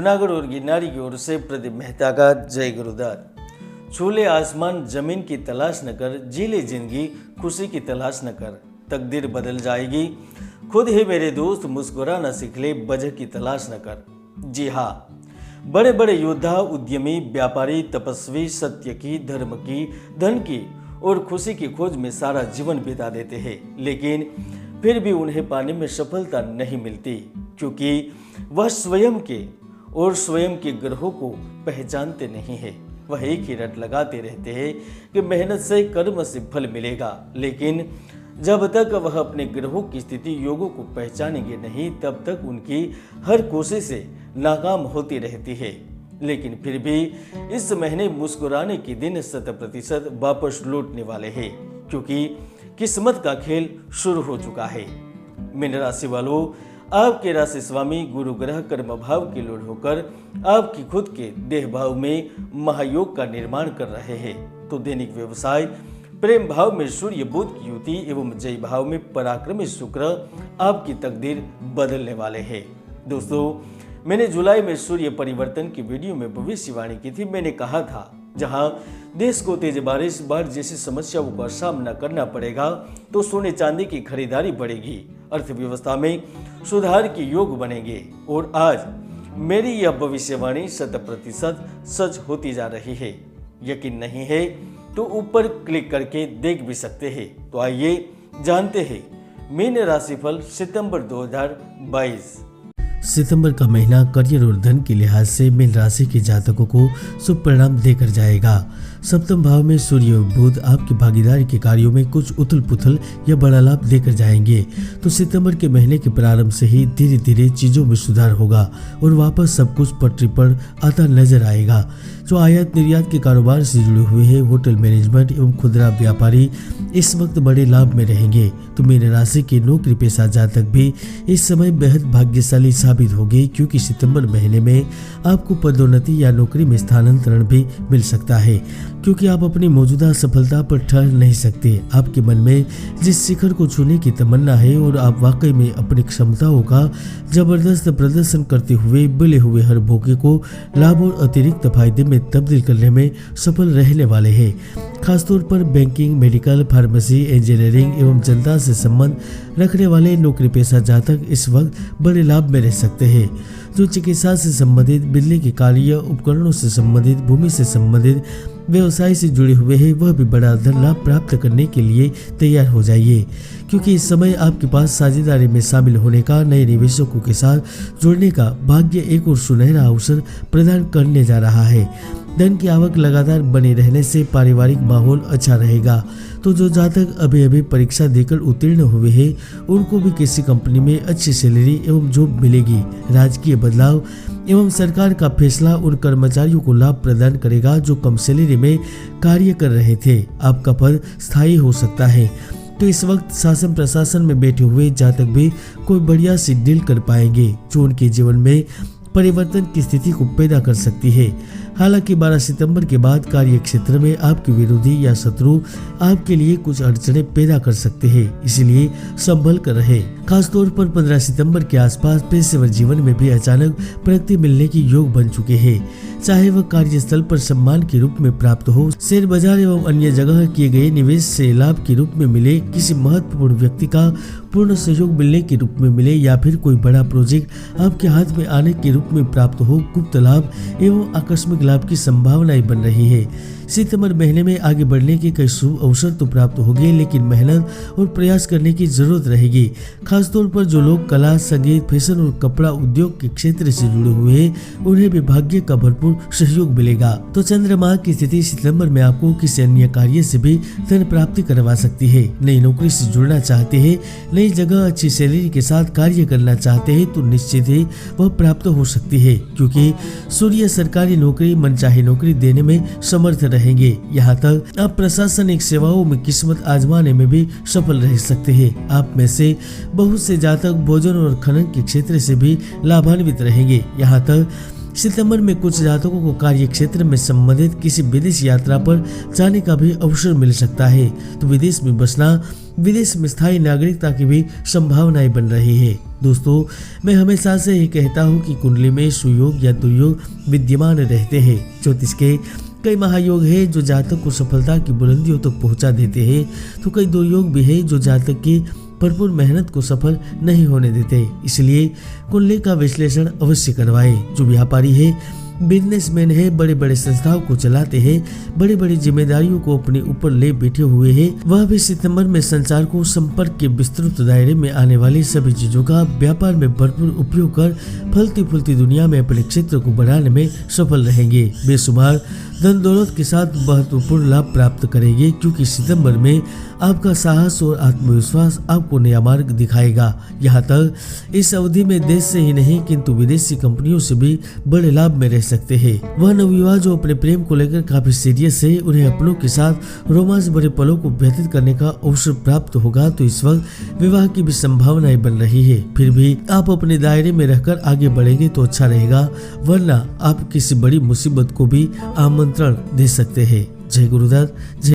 जूनागढ़ और गिरनारी की ओर से प्रदीप मेहता का जय गुरुदार। छूले आसमान जमीन की तलाश न कर, जीले जिंदगी खुशी की तलाश न कर, तकदीर बदल जाएगी। खुद ही मेरे दोस्त मुस्कुराना सीख ले, वजह की तलाश न कर। जी हाँ, बड़े बड़े योद्धा, उद्यमी, व्यापारी, तपस्वी सत्य की, धर्म की, धन की और खुशी की खोज में सारा जीवन बिता देते हैं, लेकिन फिर भी उन्हें पाने में सफलता नहीं मिलती, क्योंकि वह स्वयं के और स्वयं के ग्रहों को पहचानते नहीं है। वह एक ही रट लगाते रहते हैं कि मेहनत से, कर्म से फल मिलेगा, लेकिन जब तक वह अपने ग्रहों की स्थिति, योगों को पहचानेंगे नहीं, तब तक उनकी हर कोशिश से नाकाम होती रहती है। लेकिन फिर भी इस महीने मुस्कुराने के दिन 100% वापस लौटने वाले हैं, क्योंकि किस्मत का खेल शुरू हो चुका है। मीन राशि वालों, आपके राशि स्वामी गुरु ग्रह कर्म भाव की लौट होकर आपकी खुद के देह भाव में महायोग का निर्माण कर रहे हैं। तो दैनिक व्यवसाय, प्रेम भाव में सूर्य बुध की युति एवं जय भाव में पराक्रमी शुक्र आपकी तकदीर बदलने वाले हैं। दोस्तों, मैंने जुलाई में सूर्य परिवर्तन की वीडियो में भविष्यवाणी की थी। मैंने कहा था, जहां देश को तेज बारिश, बाढ़ जैसी समस्याओं का सामना करना पड़ेगा, तो सोने चांदी की खरीदारी बढ़ेगी, अर्थव्यवस्था में सुधार के योग बनेंगे। और आज मेरी यह भविष्यवाणी 100% सच होती जा रही है। यकीन नहीं है तो ऊपर क्लिक करके देख भी सकते हैं। तो आइए जानते हैं मीन राशिफल सितंबर 2022। सितंबर का महीना करियर और धन के लिहाज से मीन राशि के जातकों को शुभ परिणाम देकर जाएगा। सप्तम भाव में सूर्य और बुध आपकी भागीदारी के कार्यों में कुछ उथल पुथल या बड़ा लाभ देकर जाएंगे। तो सितंबर के महीने के प्रारंभ से ही धीरे धीरे चीजों में सुधार होगा और वापस सब कुछ पटरी पर आता नजर आएगा। जो आयात निर्यात के कारोबार से जुड़े हुए हैं, होटल मैनेजमेंट एवं खुदरा व्यापारी इस वक्त बड़े लाभ में रहेंगे। तो मीन राशि के नौकरी पेशा जातक भी इस समय बेहद भाग्यशाली साबित होंगे, क्योंकि सितंबर महीने में आपको पदोन्नति या नौकरी में स्थानांतरण भी मिल सकता है, क्योंकि आप अपनी मौजूदा सफलता पर ठहर नहीं सकते। आपके मन में जिस शिखर को छूने की तमन्ना है और आप वाकई में अपनी क्षमताओं का जबरदस्त प्रदर्शन करते हुए मिले हुए हर मौके को लाभ और अतिरिक्त फायदे में तब्दील करने में सफल रहने वाले हैं। खासतौर पर बैंकिंग, मेडिकल, फार्मेसी, इंजीनियरिंग एवं जनता से संबंध रखने वाले नौकरी पेशा जातक इस वक्त बड़े लाभ में रह सकते हैं। जो चिकित्सा से संबंधित, बिजली के कार्य, उपकरणों से संबंधित, भूमि से संबंधित व्यवसाय से जुड़े हुए हैं, वह भी बड़ा धन लाभ प्राप्त करने के लिए तैयार हो जाइए, क्योंकि इस समय आपके पास साझेदारी में शामिल होने का, नए निवेशकों के साथ जुड़ने का भाग्य एक और सुनहरा अवसर प्रदान करने जा रहा है। धन की आवक लगातार बनी रहने से पारिवारिक माहौल अच्छा रहेगा। तो जो जातक अभी अभी परीक्षा देकर उत्तीर्ण हुए हैं, उनको भी किसी कंपनी में अच्छी सैलरी एवं जॉब मिलेगी। राजकीय बदलाव एवं सरकार का फैसला उन कर्मचारियों को लाभ प्रदान करेगा जो कम सैलरी में कार्य कर रहे थे। आपका पद स्थायी हो सकता है। तो इस वक्त शासन प्रशासन में बैठे हुए जातक भी कोई बढ़िया सी डील कर पाएंगे, जो उनके जीवन में परिवर्तन की स्थिति को पैदा कर सकती है। हालांकि 12 सितंबर के बाद कार्य क्षेत्र में आपके विरोधी या शत्रु आपके लिए कुछ अड़चने पैदा कर सकते हैं, इसलिए संभल कर रहे। खासतौर पर 15 सितंबर के आसपास पेशेवर जीवन में भी अचानक प्रगति मिलने की योग बन चुके हैं, चाहे वह कार्यस्थल पर सम्मान के रूप में प्राप्त हो, शेयर बाजार एवं अन्य जगह किए गए निवेश से लाभ के रूप में मिले, किसी महत्वपूर्ण व्यक्ति का पूर्ण सहयोग मिलने के रूप में मिले, या फिर कोई बड़ा प्रोजेक्ट आपके हाथ में आने के रूप में प्राप्त हो। गुप्त लाभ एवं आकस्मिक लाभ की संभावनाएं बन रही है। सितंबर महीने में आगे बढ़ने के कई शुभ अवसर तो प्राप्त होंगे, लेकिन मेहनत और प्रयास करने की जरूरत रहेगी। खासतौर पर जो लोग कला, संगीत, फैशन और कपड़ा उद्योग के क्षेत्र से जुड़े हुए हैं, उन्हें भी भाग्य का भरपूर सहयोग मिलेगा। तो चंद्रमा की स्थिति सितंबर में आपको किसी अन्य कार्य से भी धन प्राप्ति करवा सकती है। नई नौकरी से जुड़ना चाहते हैं, नई जगह अच्छी सैलरी के साथ कार्य करना चाहते हैं, तो निश्चित ही वह प्राप्त हो सकती है, क्योंकि सूर्य सरकारी नौकरी, मनचाही नौकरी देने में समर्थ रहेंगे। यहाँ तक आप प्रशासनिक सेवाओं में किस्मत आजमाने में भी सफल रह सकते हैं। आप में से बहुत से जातक भोजन और खनन के क्षेत्र से भी लाभान्वित रहेंगे। यहाँ तक सितंबर में कुछ जातकों को कार्य क्षेत्र में संबंधित किसी विदेश यात्रा पर जाने का भी अवसर मिल सकता है। तो विदेश में बसना, विदेश में स्थायी नागरिकता की भी संभावनाएं बन रही है। दोस्तों, मैं हमेशा से ही कहता हूँ कि कुंडली में सुयोग या दुर्योग विद्यमान रहते हैं। ज्योतिष के कई महायोग है जो जातक को सफलता की बुलंदियों तक पहुंचा देते हैं, तो कई दुर्योग भी है जो जातक की भरपूर मेहनत को सफल नहीं होने देते। इसलिए कुंडली का विश्लेषण अवश्य करवाएं। जो व्यापारी है, बिजनेसमैन है, बड़े बड़े संस्थाओं को चलाते हैं, बड़ी बड़ी जिम्मेदारियों को अपने ऊपर ले बैठे हुए हैं, वह भी सितंबर में संचार को संपर्क के विस्तृत दायरे में आने वाली सभी चीजों का व्यापार में भरपूर उपयोग कर फलती फूलती दुनिया में अपने क्षेत्र को बढ़ाने में सफल रहेंगे। बेशुमार धन दौलत के साथ महत्वपूर्ण लाभ प्राप्त करेंगे, क्योंकि सितंबर में आपका साहस और आत्मविश्वास आपको नया मार्ग दिखाएगा। यहाँ तक इस अवधि में देश से ही नहीं किंतु विदेशी कंपनियों से भी बड़े लाभ में रह सकते हैं। वह नवयुवा जो अपने प्रेम को लेकर काफी सीरियस है, उन्हें अपनों के साथ रोमांस भरे पलों को व्यतीत करने का अवसर प्राप्त होगा। तो इस वक्त विवाह की भी संभावनाएं बन रही है। फिर भी आप अपने दायरे में रहकर आगे बढ़ेंगे तो अच्छा रहेगा, वरना आप किसी बड़ी मुसीबत को भी आमंत्रण दे सकते हैं। जय गुरुदत्त।